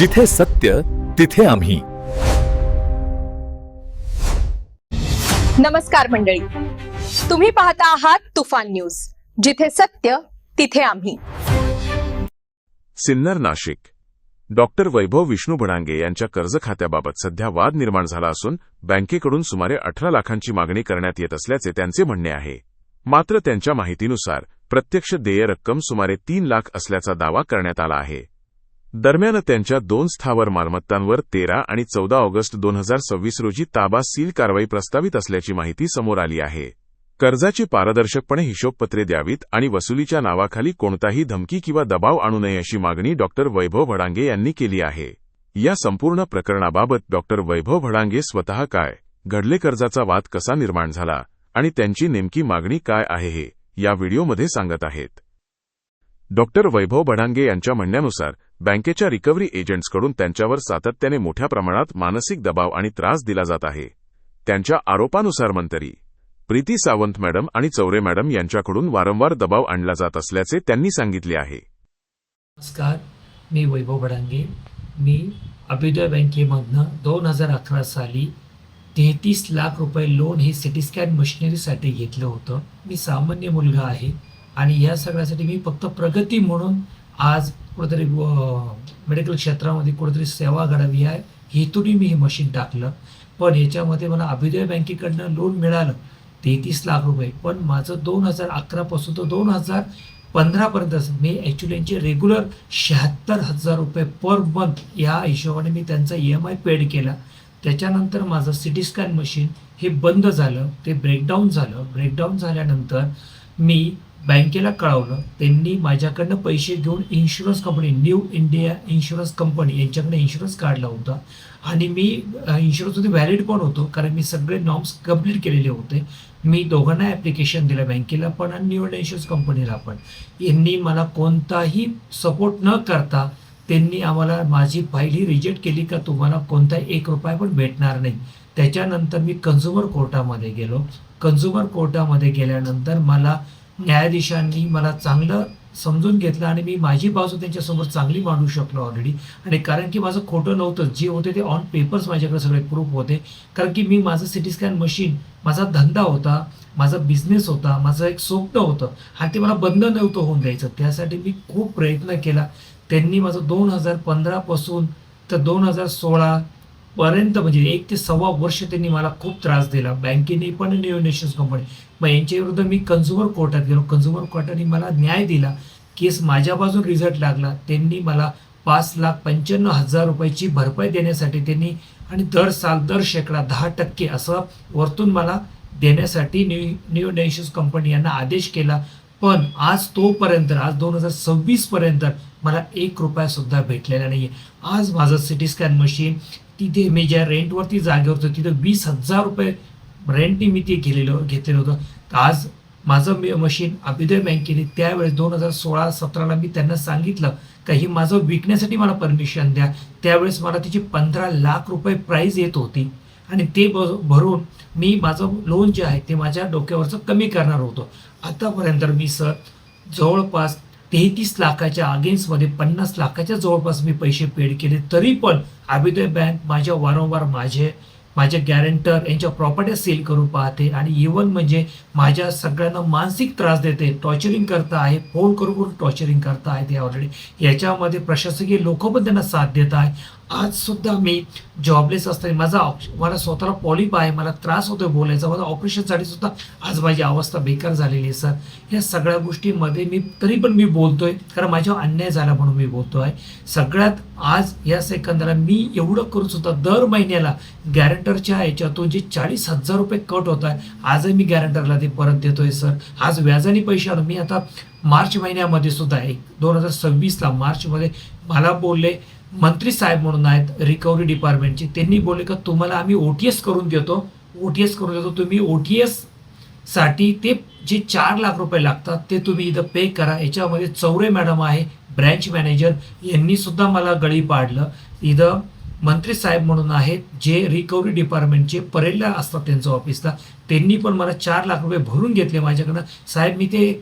जिथे सत्य तिथे आम्ही. नमस्कार मंडळी, तुम्ही पाहता आहात तुफान न्यूज, जिथे सत्य तिथे आम्ही. सिन्नर नाशिक. डॉक्टर वैभव विष्णू भडांगे यांच्या कर्ज खात्याबाबत सध्या वाद निर्माण झाला असून बँकेकडून सुमारे 18 लाखांची मागणी करण्यात येत असल्याचे त्यांचे म्हणणे आहे. मात्र त्यांच्या माहितीनुसार प्रत्यक्ष देय रक्कम सुमारे 3 लाख असल्याचा दावा करण्यात आला आहे. दरम्यान त्यांच्या 2 स्थावर मालमत्तांवर 13 आणि 14 ऑगस्ट 2026 रोजी ताबा सील कारवाई प्रस्तावित असल्याची माहिती समोर आली आहे. कर्जाची पारदर्शकपणे हिशोबपत्रे द्यावीत आणि वसुलीच्या नावाखाली कोणताही धमकी किंवा दबाव आणू नये अशी मागणी डॉक्टर वैभव भडांगे यांनी केली आहे. या संपूर्ण प्रकरणाबाबत डॉक्टर वैभव भडांगे स्वतः काय घडले, कर्जाचा वाद कसा निर्माण झाला आणि त्यांची नेमकी मागणी काय आहे हे या व्हिडिओमध्ये सांगत आहेत. डॉक्टर वैभव भडांगे यांच्या म्हणण्यानुसार बँकेच्या रिकव्हरी एजंट्सकडून त्यांच्यावर सातत्याने मोठ्या प्रमाणात मानसिक दबाव आणि त्रास दिला जात आहे. त्यांच्या आरोपानुसार मंत्री प्रीती सावंत मॅडम आणि चौरे मॅडम यांच्याकडून वारंवार दबाव आणला जात असल्याचे त्यांनी सांगितले आहे. नमस्कार, मी वैभव भडांगे. मी अभ्युदय बँकेमधनं 2011 साली 33 लाख रुपये लोन हे सिटी स्कॅन मशिनरीसाठी घेतलं होतं. मी सामान्य मुलगा आहे आणि या सगळ्यासाठी मी फक्त प्रगती म्हणून आज कुठेतरी मेडिकल क्षेत्रामध्ये कुठेतरी सेवा घडावी आहे हेतूनही मी हे मशीन टाकलं. पण याच्यामध्ये मला अभ्युदय बँकेकडनं लोन मिळालं 33 लाख रुपये. पण माझं 2011 पासून तर 2015पर्यंत मी ॲक्च्युली यांचे रेग्युलर 76,000 रुपये पर मंथ या हिशोबाने मी त्यांचा EMI पेड केला. त्याच्यानंतर माझं सिटी स्कॅन मशीन हे बंद झालं, ते ब्रेकडाऊन झालं. ब्रेकडाऊन झाल्यानंतर मी बँकेला कळवलं. त्यांनी माझ्याकडनं पैसे घेऊन insurance company New India insurance company यांच्याकडनं इन्शुरन्स काढला होता आणि मी इन्शुरन्समध्ये व्हॅलिड पण होतो कारण मी सगळे नॉर्म्स कंप्लीट केलेले होते. मी दोघांना ॲप्लिकेशन दिलं, बँकेला पण आणि न्यू इंडिया इन्शुरन्स कंपनीला पण. यांनी मला कोणताही सपोर्ट न करता त्यांनी आम्हाला माझी फाईल ही रिजेक्ट केली का तुम्हाला कोणताही 1 रुपया पण भेटणार नाही. त्याच्यानंतर मी कन्झ्युमर कोर्टामध्ये गेलो. कन्झ्युमर कोर्टामध्ये गेल्यानंतर मला न्यायाधीशांनी मला चांगलं समजून घेतलं आणि मी माझी बाजू त्यांच्यासमोर चांगली मांडू शकलो ऑलरेडी. आणि कारण की माझं खोटं नव्हतं, जे होते ते ऑन पेपर्स माझ्याकडे सगळे प्रूफ होते. कारण की मी माझं सिटी स्कॅन मशीन माझा धंदा होता, माझा बिझनेस होता, माझं एक स्वप्न होतं आणि ते मला बंद नव्हतं होऊन द्यायचं. त्यासाठी मी खूप प्रयत्न केला. त्यांनी माझं 2015 पासून तर 2016 पर्यंत म्हणजे 1 ते 1.25 वर्ष त्यांनी मला खूप त्रास दिला. बँकेने पण न्यू इन्शुरन्स कंपनी. मग यांच्या विरुद्ध मी कन्झ्युमर कोर्टात गेलो. कन्झ्युमर कोर्टाने मला न्याय दिला. केस माझ्या बाजून रिझल्ट लागला. त्यांनी मला 5,95,000 रुपयाची भरपाई देण्यासाठी त्यांनी आणि दर साल दर शेकडा 10% असं वरतून मला देण्यासाठी न्यू इन्शुरन्स कंपनी यांना आदेश केला. पण आज तोपर्यंत आज 2026 पर्यंत मला 1 रुपया सुद्धा भेटलेला नाही आहे. आज माझं सिटी स्कॅन मशीन तिथे मी ज्या रेंटवरती जागेवर होतो तिथं 20,000 रुपये रेंटने मी ते घेतलेलं होतं. आज माझं मशीन अभ्युदय बँकेने त्यावेळेस 2016-17ला मी त्यांना सांगितलं का ही माझं विकण्यासाठी मला परमिशन द्या. त्यावेळेस मला तिची 15 लाख रुपये प्राईज येत होती आणि ते भरून मी माझं लोन जे आहे ते माझ्या डोक्यावरचं कमी करणार होतो. आतापर्यंत मी सर जवळपास 33 लाखाच्या अगेन्स्टमध्ये 50 लाखाच्या जवळपास मी पैसे पेड केले. तरी पण अभ्युदय बँक माझ्या वारंवार माझ्या गॅरेंटर यांच्या प्रॉपर्टी सेल करून पाहते आणि इव्हन म्हणजे माझ्या सगळ्यांना मानसिक त्रास देते, टॉर्चरिंग करता आहे, फोन करून टॉर्चरिंग करता आहे ते ऑलरेडी. याच्यामध्ये प्रशासकीय लोक पण त्यांना साथ देत आहे. आज सुद्धा मी जॉबलेस असताना मला स्वतःला पॉलिप आहे, मला त्रास होतोय बोलायचा, माझा ऑपरेशनसाठी सुद्धा आज माझी अवस्था बेकार झालेली आहे सर. या सगळ्या गोष्टींमध्ये तरी पण मी बोलतोय कारण माझ्यावर अन्याय झाला म्हणून मी बोलतोय. सगळ्यात आज या सेकंदाला मी एवढं करून सुद्धा दर महिन्याला गॅरेंटरच्या याच्यातून जे 40,000 रुपये कट होत आहे आजही मी गॅरेंटरला ते परत देतोय सर. आज व्याजाने पैसे आणून मी आता मार्च महिन्यामध्ये सुद्धा 2026ला मार्चमध्ये मला बोलले मंत्री साहेब म्हणून आहेत रिकव्हरी डिपार्टमेंटचे, त्यांनी बोलले का तुम्हाला आम्ही OTS करून देतो, तुम्ही OTS साठी ते जे 4 लाख रुपये लागतात ते तुम्ही इथं पे करा. याच्यामध्ये चौरे मॅडम आहे ब्रँच मॅनेजर, यांनी सुद्धा मला गळी पाडलं. इथं मंत्री साहेब म्हणून आहेत जे रिकव्हरी डिपार्टमेंटचे परेलला असतात त्यांचं ऑफिसला, त्यांनी पण मला 4 लाख रुपये भरून घेतले माझ्याकडनं. साहेब मी ते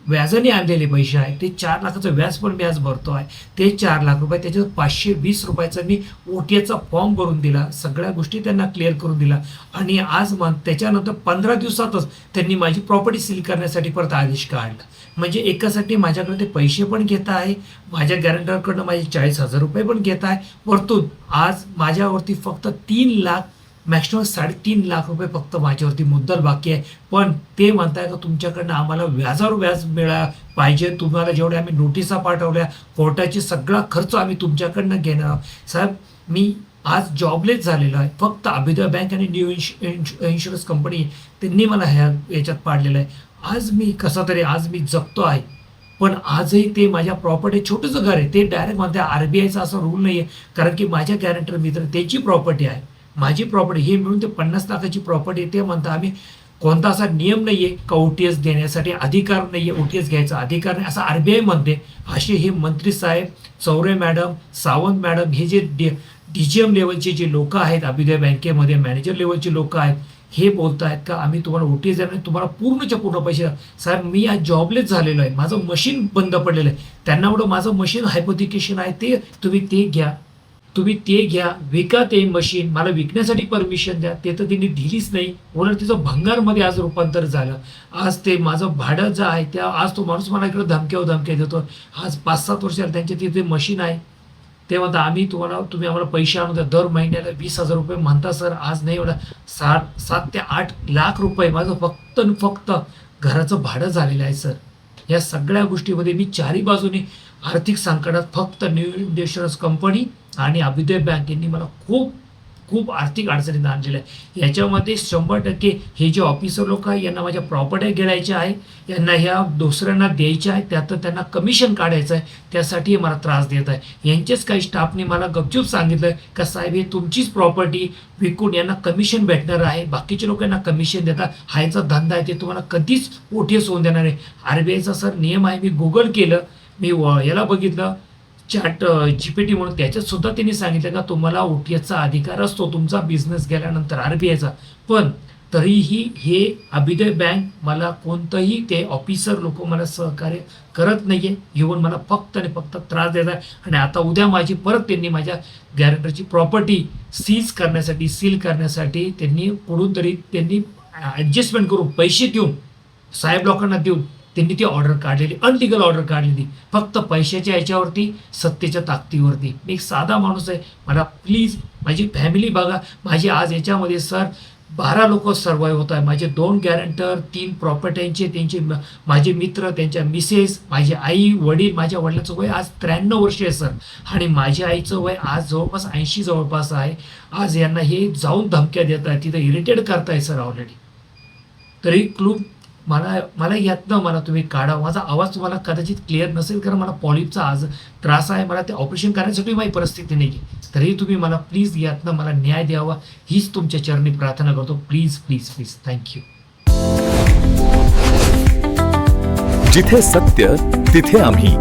व्याजाने आणलेले पैसे आहेत ते 4 लाखाचं व्याज पण मी आज भरतो आहे. ते 4 लाख रुपये त्याच्यात 520 रुपयाचा मी OTAचा फॉर्म भरून दिला, सगळ्या गोष्टी त्यांना क्लिअर करून दिला आणि आज त्याच्यानंतर 15 दिवसातच त्यांनी माझी प्रॉपर्टी सील करण्यासाठी परत आदेश काढला. म्हणजे एकासाठी माझ्याकडे ते पैसे पण घेत आहे, माझ्या गॅरंटरकडनं माझे 40,000 रुपये पण घेत आहे. वरतून आज माझ्यावरती फक्त 3 लाख मॅक्सिमम 3.5 लाख रुपये फक्त माझ्यावरती मुद्दल बाकी आहे. पण ते म्हणताय का तुमच्याकडनं आम्हाला व्याजावर व्याज पाहिजे, तुम्हाला जेवढ्या आम्ही नोटिसा पाठवल्या, कोर्टाचे सगळा खर्च आम्ही तुमच्याकडनं घेणार आहोत. साहेब मी आज जॉबलेस झालेलो आहे. फक्त अभिदय बँक आणि न्यू इन्शुरन्स कंपनी त्यांनी मला याच्यात पाडलेलं आहे. आज मी कसा तरी आज मी जगतो आहे. पण आजही ते माझ्या प्रॉपर्टी छोटंसं घर आहे, ते डायरेक्ट म्हणते RBIचा असा रूल नाही आहे, कारण की माझ्या गॅरंटर मित्र त्याची प्रॉपर्टी आहे, माझी प्रॉपर्टी हे मिळून ते 50 लाखाची प्रॉपर्टी. ते म्हणता आम्ही कोणता असा नियम नाही आहे का OTS देण्यासाठी अधिकार नाही आहे, OTS घ्यायचा अधिकार नाही असं RBI म्हणते. असे हे मंत्री साहेब, चौरे मॅडम, सावंत मॅडम हे जे DGM लेवलचे जे लोक आहेत अभिदय बँकेमध्ये मॅनेजर लेवलचे लोक आहेत, हे बोलत आहेत का आम्ही तुम्हाला OTS देणार नाही, तुम्हाला पूर्णच्या पूर्ण पैसे. साहेब मी आज जॉबलेस झालेलो आहे, माझं मशीन बंद पडलेलं आहे, त्यांना एवढं माझं मशीन हायपोथिकेशन आहे, ते तुम्ही ते घ्या, विका ते मशीन, मला विकण्यासाठी परमिशन द्या. ते तर त्यांनी दिलीच नाही, उलट तिचं भंगारमध्ये आज रूपांतर झालं. आज ते माझं भाडं जे आहे त्या आज तो माणूस मला इकडे धमक्या देतो. आज 5-7 वर्षाला त्यांच्या तिथे मशीन आहे, ते म्हणता तुम्ही आम्हाला पैसे आणून द्या, दर महिन्याला 20,000 रुपये म्हणता सर. आज नाही एवढा 7 ते 8 लाख रुपये माझं फक्त घराचं भाडं झालेलं आहे सर. या सगळ्या गोष्टीमध्ये मी चारी बाजूने आर्थिक संकटात फक्त न्यू इन्शुरन्स कंपनी आणि अभिदय बँक यांनी मला खूप आर्थिक अडचणीत आणलेलं आहे. याच्यामध्ये 100% हे जे ऑफिसर लोक आहे यांना माझ्या प्रॉपर्ट्या गिळायच्या आहे, यांना ह्या दुसऱ्यांना द्यायच्या आहे, त्यात त्यांना कमिशन काढायचं आहे, त्यासाठी मला त्रास देत आहे. यांचेच काही स्टाफने मला गपचूप सांगितलं का साहेब हे तुमचीच प्रॉपर्टी विकून यांना कमिशन भेटणार आहे, बाकीच्या लोकांना कमिशन देतात, हा यांचा धंदा आहे, ते तुम्हाला कधीच OTS होऊन देणार आहे. RBIचा सर नियम आहे. मी गुगल केलं, मी याला बघितलं GPT म्हणून, त्याच्यात सुद्धा त्यांनी सांगितलं का तुम्हाला OTSचा अधिकार असतो तुमचा बिझनेस गेल्यानंतर RBIचा. पण तरीही हे अभिदय बँक मला कोणतंही ते ऑफिसर लोक मला सहकार्य करत नाहीये, येऊन मला फक्त आणि फक्त त्रास देत आहे. आणि आता उद्या माझी परत त्यांनी माझ्या गॅरंटरची प्रॉपर्टी सील करण्यासाठी त्यांनी पुढून तरी त्यांनी ॲडजस्टमेंट करून पैसे देऊन साहेब लोकांना देऊन त्यांनी ती ऑर्डर काढलेली, अनलिगल ऑर्डर काढलेली, फक्त पैशाच्या याच्यावरती, सत्तेच्या ताकदीवरती. मी एक साधा माणूस आहे, मला प्लीज माझी फॅमिली बघा. माझी आज याच्यामध्ये सर 12 लोक सर्वाईव्ह होत आहे. माझे 2 गॅरंटर, 3 प्रॉपर्ट्यांचे, त्यांचे माझे मित्र, त्यांच्या मिसेस, माझी आई वडील. माझ्या वडिलांचं वय आज 93 वर्ष आहे सर, आणि माझ्या आईचं वय आज जवळपास 80 जवळपास आहे. आज यांना हे जाऊन धमक्या देत आहे, तिथं इरिटेट करताय सर ऑलरेडी. तरी मला यातनं मला तुम्ही काढा. माझा आवाज तुम्हाला कदाचित क्लिअर नसेल, कारण मला पॉलिपचा आज त्रास आहे, मला ते ऑपरेशन करण्यासाठी माझी परिस्थिती नाही आहे. तरी तुम्ही मला प्लीज यातनं मला न्याय द्यावा, हीच तुमच्या चरणी प्रार्थना करतो. Please please please. थँक्यू. जिथे सत्य तिथे आम्ही.